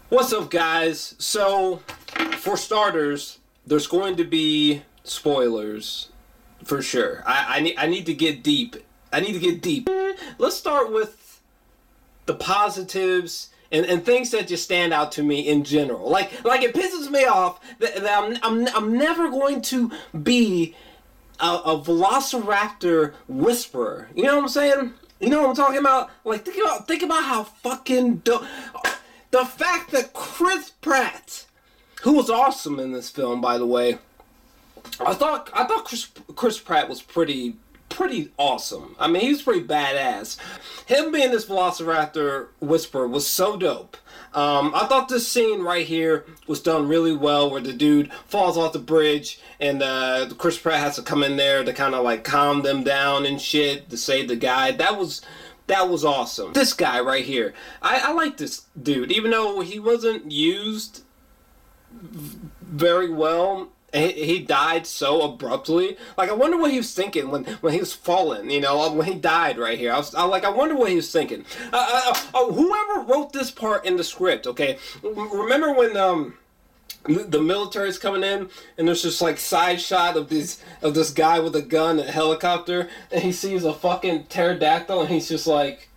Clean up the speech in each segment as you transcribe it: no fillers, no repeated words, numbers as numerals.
What's up, guys? So, for starters, there's going to be spoilers for sure. I need to get deep. I need to get deep. Let's start with the positives and things that just stand out to me in general. Like it pisses me off that I'm never going to be a Velociraptor whisperer. You know what I'm saying? You know what I'm talking about? Like think about how fucking dope. The fact that Chris Pratt, who was awesome in this film, by the way, I thought Chris Pratt was pretty awesome. I mean, he was pretty badass. Him being this Velociraptor whisperer was so dope. I thought this scene right here was done really well, where the dude falls off the bridge and Chris Pratt has to come in there to kind of like calm them down and shit to save the guy. That was awesome. This guy right here, I like this dude, even though he wasn't used very well. He died so abruptly. Like, I wonder what he was thinking when he was falling, you know, when he died right here. I wonder what he was thinking. Whoever wrote this part in the script, okay? Remember when the military's coming in and there's just like side shot of this guy with a gun and a helicopter, and he sees a fucking pterodactyl and he's just like,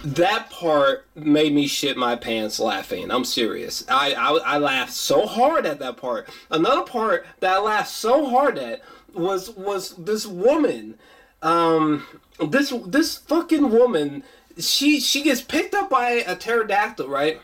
that part made me shit my pants laughing. I'm serious. I laughed so hard at that part. Another part that I laughed so hard at was this woman. This fucking woman. She gets picked up by a pterodactyl, right?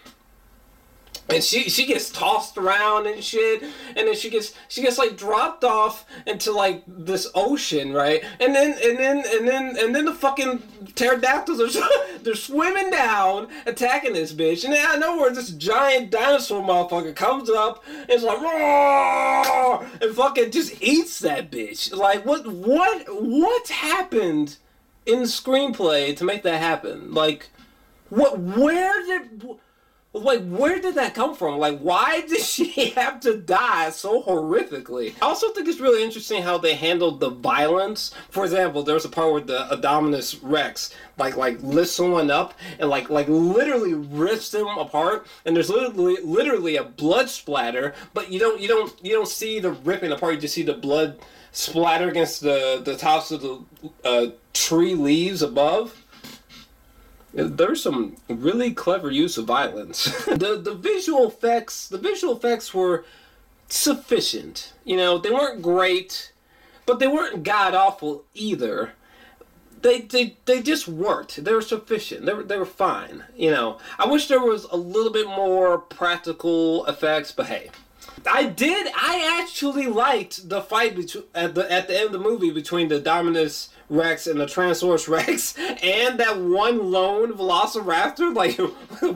And she gets tossed around and shit, and then she gets like dropped off into like this ocean, right? And then the fucking pterodactyls they're swimming down, attacking this bitch, and then out of nowhere this giant dinosaur motherfucker comes up and it's like, roar, and fucking just eats that bitch. Like what happened in the screenplay to make that happen? Like where did that come from? Like, why did she have to die so horrifically? I also think it's really interesting how they handled the violence. For example, there was a part where the Indominus Rex like lifts someone up and like literally rips them apart, and there's literally a blood splatter, but you don't see the ripping apart. You just see the blood splatter against the tops of the tree leaves above. There's some really clever use of violence. the visual effects were sufficient. You know, they weren't great, but they weren't god awful either. They just worked. They were sufficient. They were fine. You know, I wish there was a little bit more practical effects, but hey. I actually liked the fight at the end of the movie between the Dominus Rex and the Tyrannosaurus Rex and that one lone Velociraptor. Like,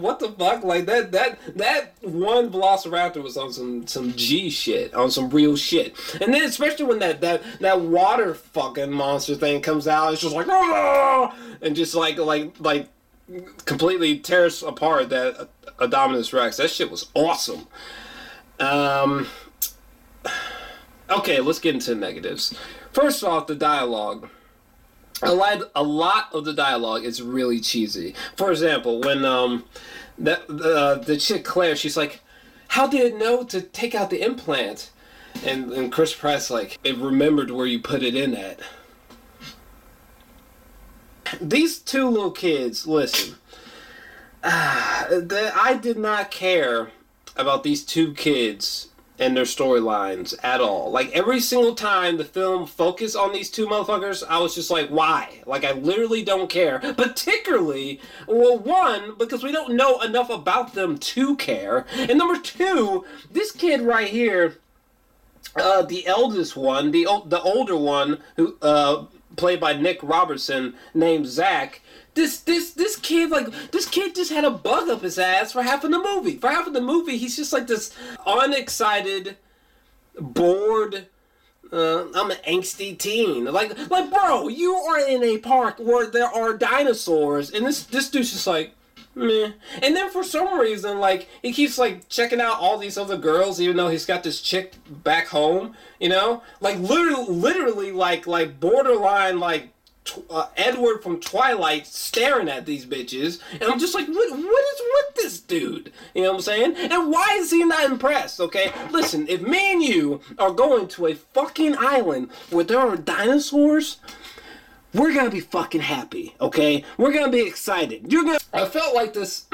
what the fuck? Like, that one Velociraptor was on some G shit, on some real shit. And then especially when that water fucking monster thing comes out, it's just like, oh! And just like completely tears apart that Indominus Rex. That shit was awesome. Okay, let's get into the negatives. First off, the dialogue. A lot of the dialogue is really cheesy. For example, when the chick Claire, she's like, "How did it know to take out the implant?" And Chris Pratt's like, "It remembered where you put it in at." These two little kids, listen. I did not care about these two kids and their storylines at all. Like, every single time the film focused on these two motherfuckers, I was just like, why? Like, I literally don't care. Particularly, well, one, because we don't know enough about them to care. And number two, this kid right here, the eldest one, the older one, who played by Nick Robertson, named Zack. This kid just had a bug up his ass for half of the movie. For half of the movie, he's just like this unexcited, bored, I'm an angsty teen. Like, bro, you are in a park where there are dinosaurs, and this dude's just like, meh. And then for some reason, like, he keeps like checking out all these other girls, even though he's got this chick back home. You know, like literally, like borderline, like Edward from Twilight staring at these bitches, and I'm just like, what is with this dude? You know what I'm saying? And why is he not impressed? Okay, listen, if me and you are going to a fucking island where there are dinosaurs, we're gonna be fucking happy, okay? We're gonna be excited. I felt like this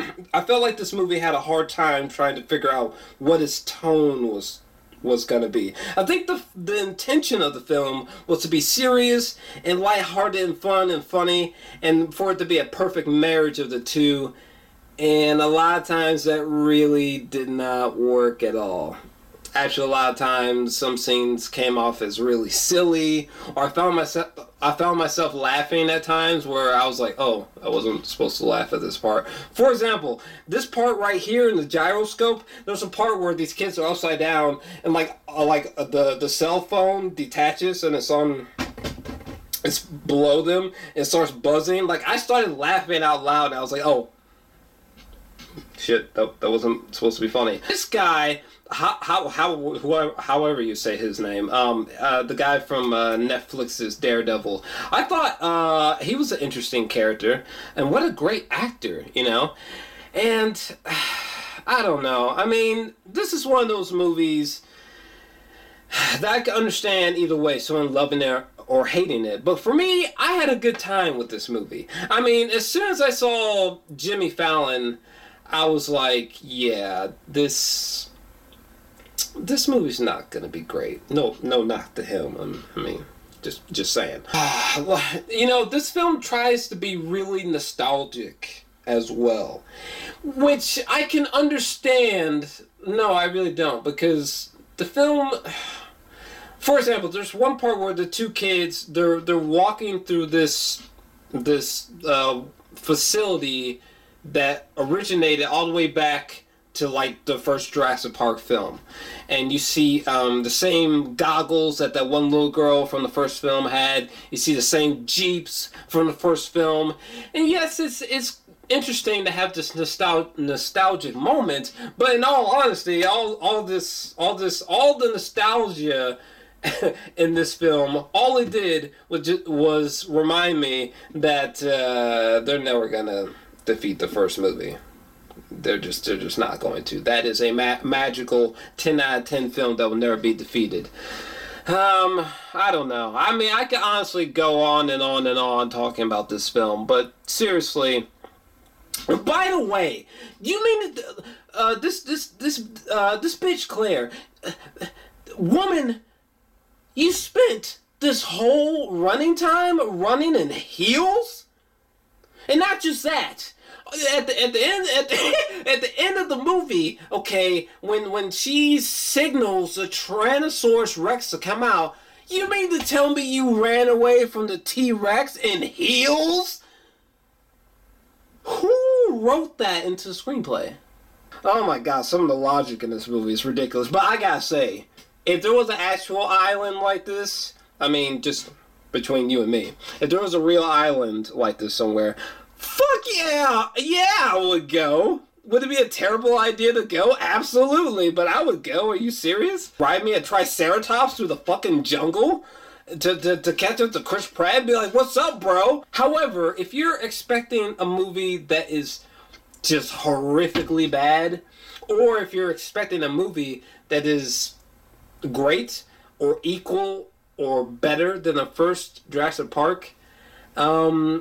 movie had a hard time trying to figure out what its tone was gonna be. I think the intention of the film was to be serious and lighthearted and fun and funny, and for it to be a perfect marriage of the two. And a lot of times that really did not work at all. Actually, a lot of times some scenes came off as really silly, or I found myself laughing at times where I was like, oh, I wasn't supposed to laugh at this part. For example, this part right here in the gyroscope, there's a part where these kids are upside down and the cell phone detaches and it's below them and starts buzzing. Like, I started laughing out loud and I was like, oh shit, that wasn't supposed to be funny. This guy, however you say his name, the guy from Netflix's Daredevil, I thought he was an interesting character, and what a great actor, you know. And I don't know. I mean, this is one of those movies that I can understand either way, someone loving it or hating it. But for me, I had a good time with this movie. I mean, as soon as I saw Jimmy Fallon, I was like, yeah, this movie's not gonna be great. No, knock to him. I mean, just saying. You know, this film tries to be really nostalgic as well, which I can understand. No, I really don't, because the film, for example, there's one part where the two kids they're walking through this facility that originated all the way back to like the first Jurassic Park film, and you see the same goggles that one little girl from the first film had. You see the same Jeeps from the first film, and yes, it's interesting to have this nostalgic moment. But in all honesty, all the nostalgia in this film, all it did was remind me that they're never gonna defeat the first movie. They're just not going to. That is a magical 10 out of 10 film that will never be defeated. I don't know. I mean, I could honestly go on and on and on talking about this film, but seriously. By the way, you mean this bitch Claire, woman, you spent this whole running time running in heels? And not just that. At the end of the movie, okay, when she signals the Tyrannosaurus Rex to come out, you mean to tell me you ran away from the T-Rex in heels? Who wrote that into the screenplay? Oh my god, some of the logic in this movie is ridiculous. But I gotta say, if there was an actual island like this, I mean, just between you and me, if there was a real island like this somewhere, fuck yeah! Yeah, I would go. Would it be a terrible idea to go? Absolutely, but I would go. Are you serious? Ride me a Triceratops through the fucking jungle to catch up to Chris Pratt and be like, what's up, bro? However, if you're expecting a movie that is just horrifically bad, or if you're expecting a movie that is great or equal or better than the first Jurassic Park, I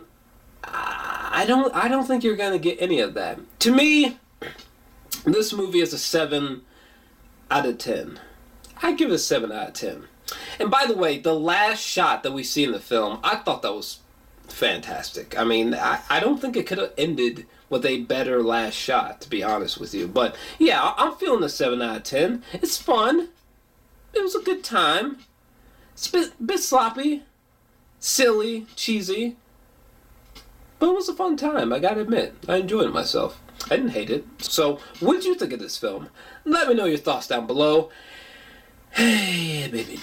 don't think you're gonna get any of that. To me, this movie is a 7 out of 10. I give it a 7 out of 10. And by the way, the last shot that we see in the film, I thought that was fantastic. I mean, I don't think it could have ended with a better last shot, to be honest with you. But yeah, I'm feeling a 7 out of 10. It's fun. It was a good time. It's a bit sloppy, silly, cheesy. But it was a fun time, I gotta admit. I enjoyed myself. I didn't hate it. So, what did you think of this film? Let me know your thoughts down below. Hey, baby.